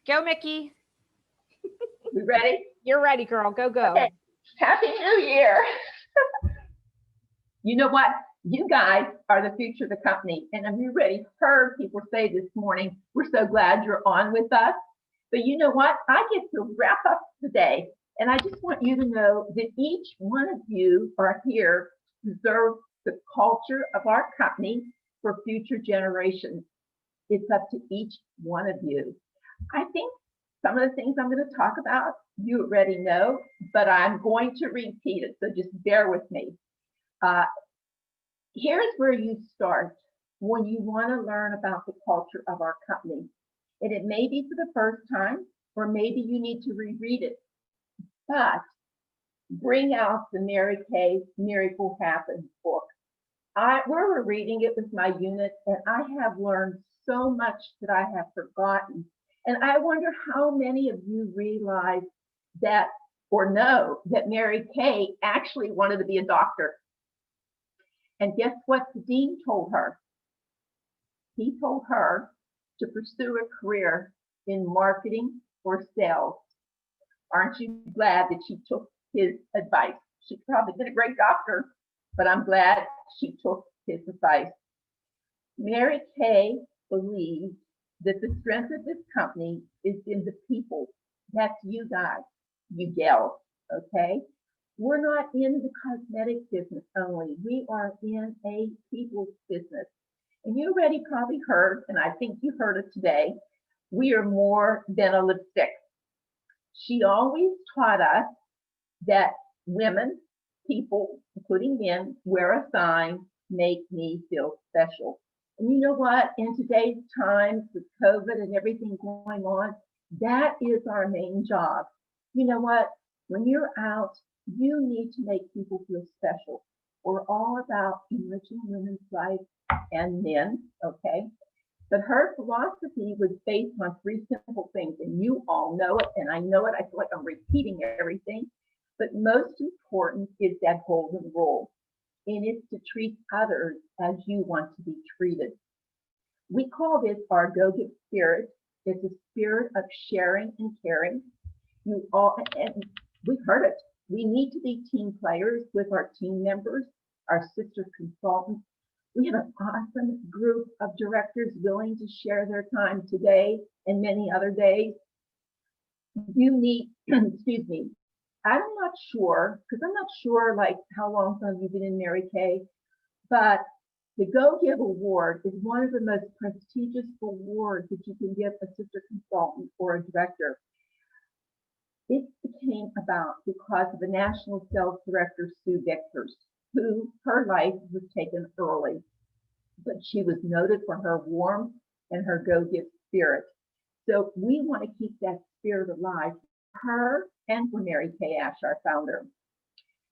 Go, Mickey. We ready? You're ready, girl. Go, Okay. go. Happy New Year. You know what? You guys are the future of the company. And I've already heard people say this morning, we're so glad you're on with us. But you know what? I get to wrap up the day. And I just want you to know that each one of you are here to preserve the culture of our company for future generations. It's up to each one of you. I think some of the things I'm going to talk about, you already know, but I'm going to repeat it. So just bear with me. Uh, Here's where you start when you want to learn about the culture of our company. And it may be for the first time, or maybe you need to reread it. But bring out the Mary Kay Miracle Happens book. We're reading it with my unit, and I have learned so much that I have forgotten. And I wonder how many of you realize that or know that Mary Kay actually wanted to be a doctor. And guess what the dean told her? He told her to pursue a career in marketing or sales. Aren't you glad that she took his advice? She probably been a great doctor, but I'm glad she took his advice. Mary Kay believes that the strength of this company is in the people. That's you guys, you gals, okay? We're not in the cosmetic business only. We are in a people's business. And you already probably heard, and I think you heard it today, we are more than a lipstick. She always taught us that women, people, including men, wear a sign, make me feel special. And you know what? In today's times with COVID and everything going on, that is our main job. You know what? When you're out, you need to make people feel special. We're all about enriching women's life and men, okay? But her philosophy was based on three simple things, and you all know it, and I know it. I feel like I'm repeating everything. But most important is that golden rule, and it's to treat others as you want to be treated. We call this our go-get spirit. It's a spirit of sharing and caring. You all, and we've heard it. We need to be team players with our team members, our sister consultants. We have an awesome group of directors willing to share their time today and many other days. You need, excuse me, I'm not sure, because I'm not sure like how long some of you have been in Mary Kay, but the Go Give Award is one of the most prestigious awards that you can give a sister consultant or a director. It came about because of the National Sales Director, Sue Vickers, who her life was taken early, but she was noted for her warmth and her go-give spirit. So we want to keep that spirit alive for her and for Mary Kay Ash, our founder.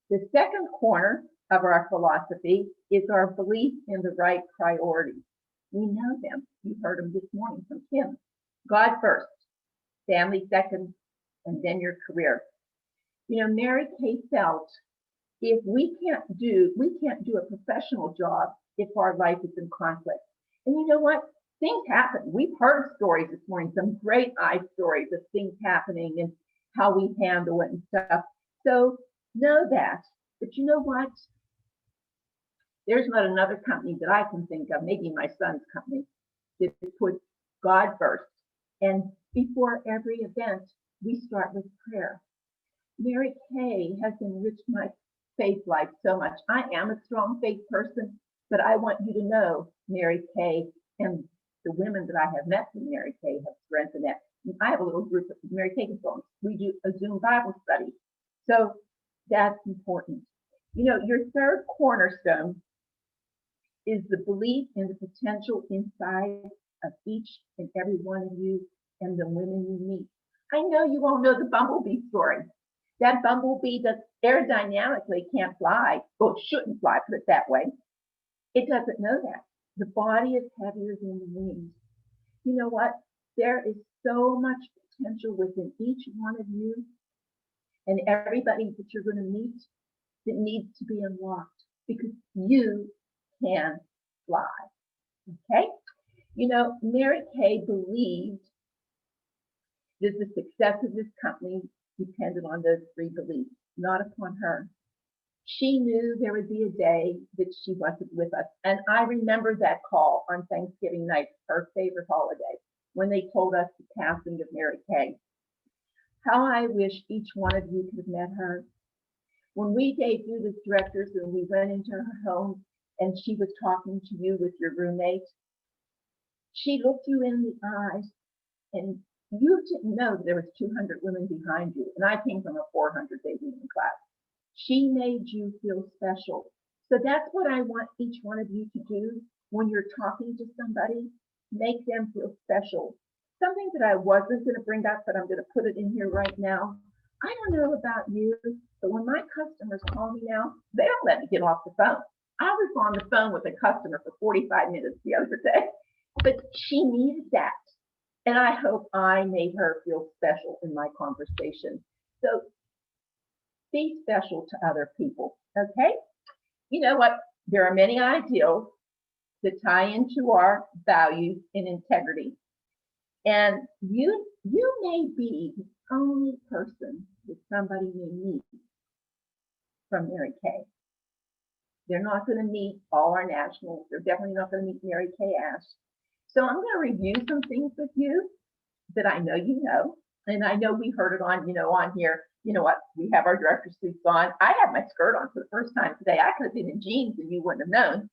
The second corner of our philosophy is our belief in the right priorities. We know them. You heard them this morning from Kim. God first, family second, and then your career. You know, Mary Kay felt if we can't do a professional job if our life is in conflict. And you know what? Things happen. We've heard stories this morning, some great eye stories of things happening and how we handle it and stuff. So know that. But you know what? There's not another company that I can think of, maybe my son's company, that puts God first. And before every event, we start with prayer. Mary Kay has enriched my faith life so much. I am a strong faith person, but I want you to know Mary Kay and the women that I have met from Mary Kay have strengthened it. I have a little group of Mary Kay consultants. We do a Zoom Bible study. So that's important. You know, your third cornerstone is the belief in the potential inside of each and every one of you and the women you meet. I know you all know the bumblebee story. That bumblebee that aerodynamically can't fly, or shouldn't fly, put it that way. It doesn't know that. The body is heavier than the wings. You know what? There is so much potential within each one of you and everybody that you're going to meet that needs to be unlocked because you can fly. Okay? You know, Mary Kay believed The success of this company depended on those three beliefs, not upon her. She knew there would be a day that she wasn't with us. And I remember that call on Thanksgiving night, her favorite holiday, when they told us the passing of Mary Kay. How I wish each one of you could have met her. When we debuted as directors and we went into her home and she was talking to you with your roommate, she looked you in the eyes and you didn't know that there was 200 women behind you. And I came from a 400-day reading class. She made you feel special. So that's what I want each one of you to do when you're talking to somebody. Make them feel special. Something that I wasn't going to bring up, but I'm going to put it in here right now. I don't know about you, but when my customers call me now, they don't let me get off the phone. I was on the phone with a customer for 45 minutes the other day, but she needed that. And I hope I made her feel special in my conversation. So be special to other people, okay? You know what? There are many ideals that tie into our values and integrity. And you may be the only person that somebody may meet from Mary Kay. They're not going to meet all our nationals. They're definitely not going to meet Mary Kay Ash. So I'm going to review some things with you that I know you know. And I know we heard it on, on here. You know what? We have our director suits on. I have my skirt on for the first time today. I could have been in jeans and you wouldn't have known.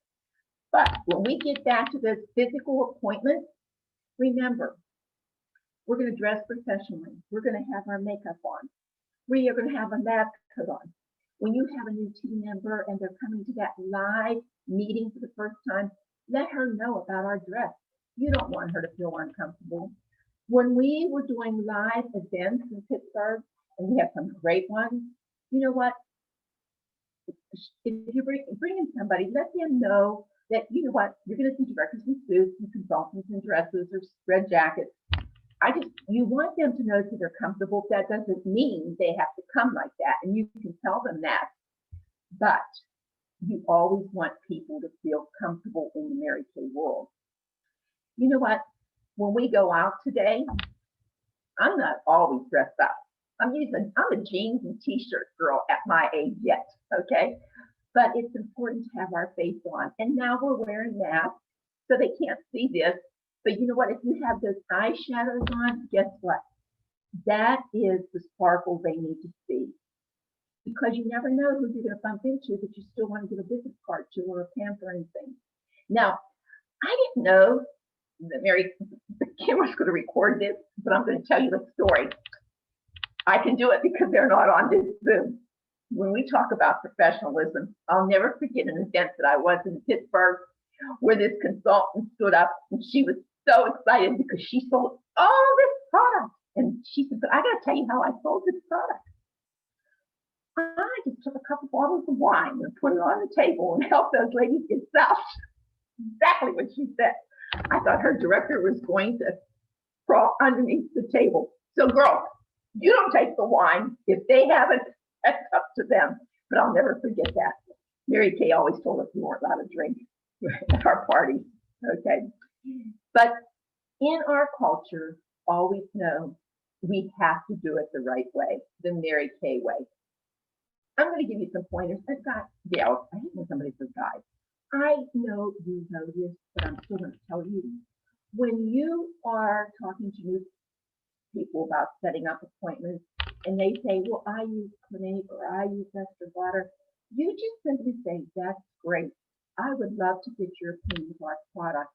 But when we get back to this physical appointment, remember, we're going to dress professionally. We're going to have our makeup on. We are going to have a lab coat on. When you have a new team member and they're coming to that live meeting for the first time, let her know about our dress. You don't want her to feel uncomfortable. When we were doing live events in Pittsburgh, and we have some great ones, you know what? If you bring in somebody, let them know that, you know what, you're going to see directors in suits and consultants in dresses or red jackets. You want them to know that they're comfortable. That doesn't mean they have to come like that, and you can tell them that. But you always want people to feel comfortable in the Mary Kay world. You know what? When we go out today, I'm not always dressed up. I'm a jeans and t-shirt girl at my age yet, okay? But it's important to have our face on. And now we're wearing masks, so they can't see this. But you know what? If you have those eyeshadows on, guess what? That is the sparkle they need to see. Because you never know who you're going to bump into that you still want to give a business card to or a pamphlet or anything. Now, I didn't know that Kim was going to record this, but I'm going to tell you a story. I can do it because they're not on this Zoom. When we talk about professionalism, I'll never forget an event that I was in Pittsburgh where this consultant stood up and she was so excited because she sold all this product. And she said, but I got to tell you how I sold this product. I just took a couple bottles of wine and put it on the table and helped those ladies get stuff. Exactly what she said. I thought her director was going to crawl underneath the table. So girl, you don't take the wine. If they haven't, that's up to them. But I'll never forget that. Mary Kay always told us we weren't allowed to drink at our parties. Okay. But in our culture, always know we have to do it the right way, the Mary Kay way. I'm going to give you some pointers. I hate when somebody says guys. I know you know this, but I'm still going to tell you. When you are talking to new people about setting up appointments, and they say, well, I use Clinique or I use Esther Water, you just simply say, that's great. I would love to get your opinion of our product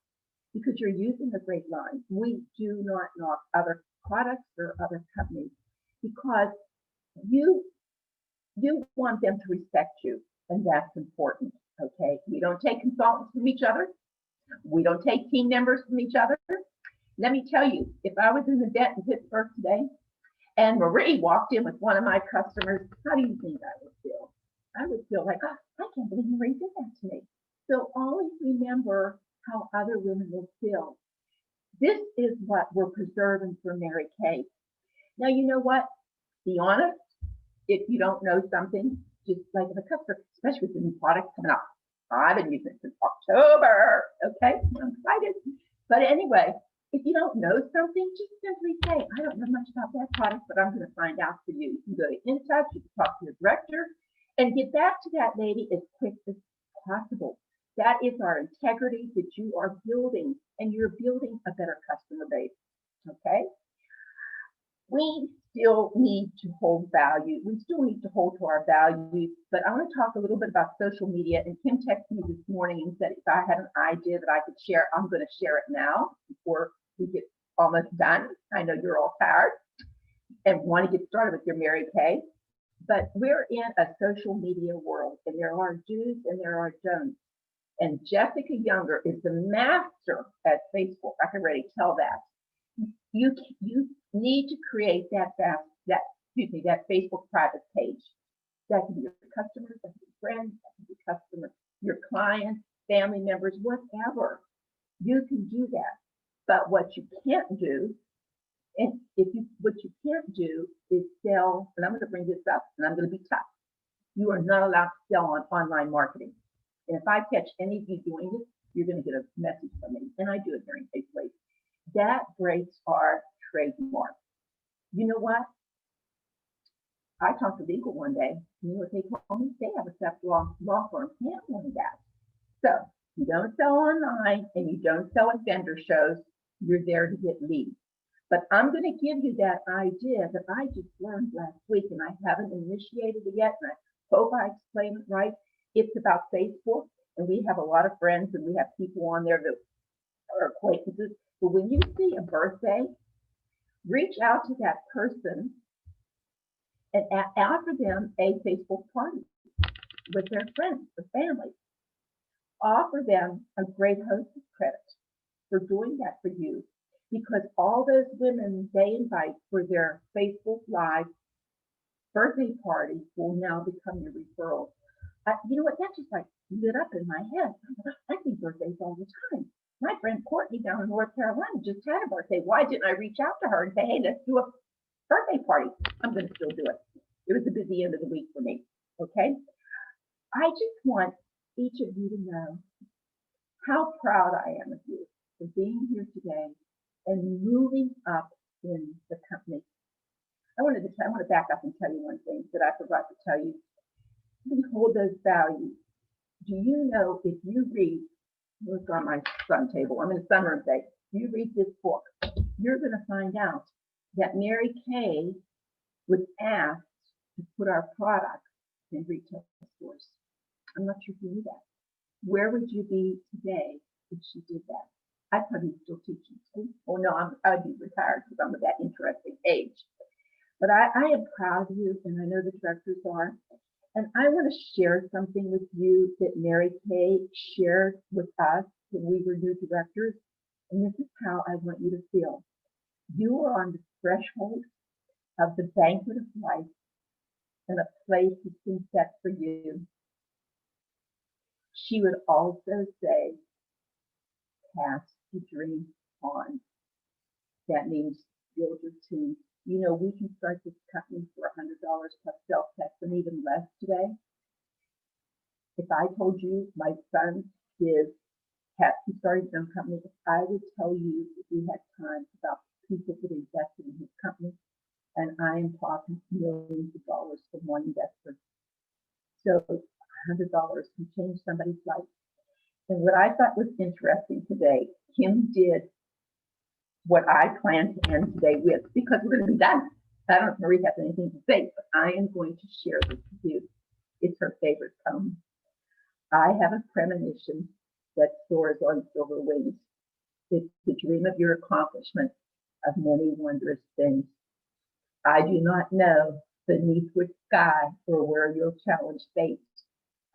because you're using a great line. We do not knock other products or other companies because you want them to respect you, and that's important, okay? We don't take consultants from each other. We don't take team members from each other. Let me tell you, if I was in the vet in Pittsburgh today and Marie walked in with one of my customers, how do you think I would feel? I would feel like, oh, I can't believe Marie did that to me. So always remember how other women will feel. This is what we're preserving for Mary Kay. Now, you know what? Be honest. If you don't know something, just like if a customer, especially with the new products coming up, I've been using it since October. Okay, I'm excited. But anyway, If you don't know something, just simply say, I don't know much about that product, but I'm going to find out for you. You can go to In Touch, you can talk to your director, and get back to that lady as quick as possible. That is our integrity that you are building, and you're building a better customer base. Okay? We still need to hold value. We still need to hold to our values, but I want to talk a little bit about social media. And Kim texted me this morning and said if I had an idea that I could share, I'm going to share it now before we get almost done. I know you're all tired and want to get started with your Mary Kay, but we're in a social media world, and there are do's and there are don'ts. And Jessica Younger is the master at Facebook. I can already tell that. You need to create that Facebook private page. That can be your customers, that can be friends, that can be customers, your clients, family members, whatever. You can do that. But what you can't do, what you can't do is sell, and I'm going to bring this up, and I'm going to be tough. You are not allowed to sell on online marketing. And if I catch any of you doing this, you're going to get a message from me. And I do it during Facebook. That breaks our trademark. You know what? I talked to legal one day. You know what they told me? They have a separate law firm handling that. So you don't sell online and you don't sell at vendor shows. You're there to get leads. But I'm going to give you that idea that I just learned last week, and I haven't initiated it yet. And I hope I explain it right. It's about Facebook, and we have a lot of friends, and we have people on there that are acquaintances. But when you see a birthday, reach out to that person and offer them a Facebook party with their friends, their family. Offer them a great hostess credit for doing that for you, because all those women they invite for their Facebook Live birthday parties will now become your referrals. You know what? That just like lit up in my head. I see birthdays all the time. My friend Courtney down in North Carolina just had a birthday. Why didn't I reach out to her and say, hey, let's do a birthday party? I'm going to still do it. It was a busy end of the week for me. Okay. I just want each of you to know how proud I am of you for being here today and moving up in the company. I want to back up and tell you one thing that I forgot to tell you. We hold those values. Do you know if you read, look on my sun table, I'm in a sunroom today. You read this book, you're going to find out that Mary Kay was asked to put our products in retail stores. I'm not sure if you knew that. Where would you be today if she did that? I'd probably still teaching school. Oh no, I'd be retired because I'm at that interesting age. But I am proud of you, and I know the directors are. And I want to share something with you that Mary Kay shared with us when we were new directors. And this is how I want you to feel. You are on the threshold of the banquet of life, and a place has been set for you. She would also say, pass the dream on. That means build your team. You know, we can start this company for $100 plus sales tax and even less today. If I told you my son he started his own company, I would tell you if we had time about people that invested in his company, and I am talking millions of dollars from one investor. So $100 can change somebody's life. And what I thought was interesting today, Kim did what I plan to end today with, because we're going to be done. I don't know if Marie has anything to say, but I am going to share this with you. It's her favorite poem. I have a premonition that soars on silver wings. It's the dream of your accomplishment of many wondrous things. I do not know beneath which sky or where you'll challenge fate.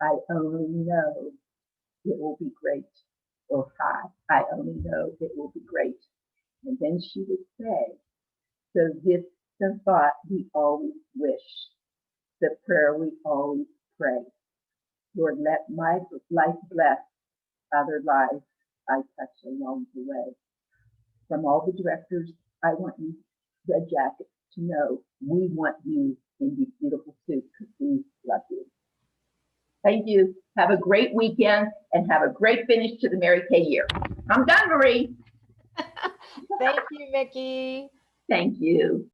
I only know it will be great or high. I only know it will be great. And then she would say, so this the thought we always wish, the prayer we always pray. Lord, let my life bless other lives I touch along the way. From all the directors, I want you, Red Jacket, to know we want you in these beautiful suits because we love you. Thank you. Have a great weekend and have a great finish to the Mary Kay year. I'm done, Marie. Thank you, Vicki. Thank you.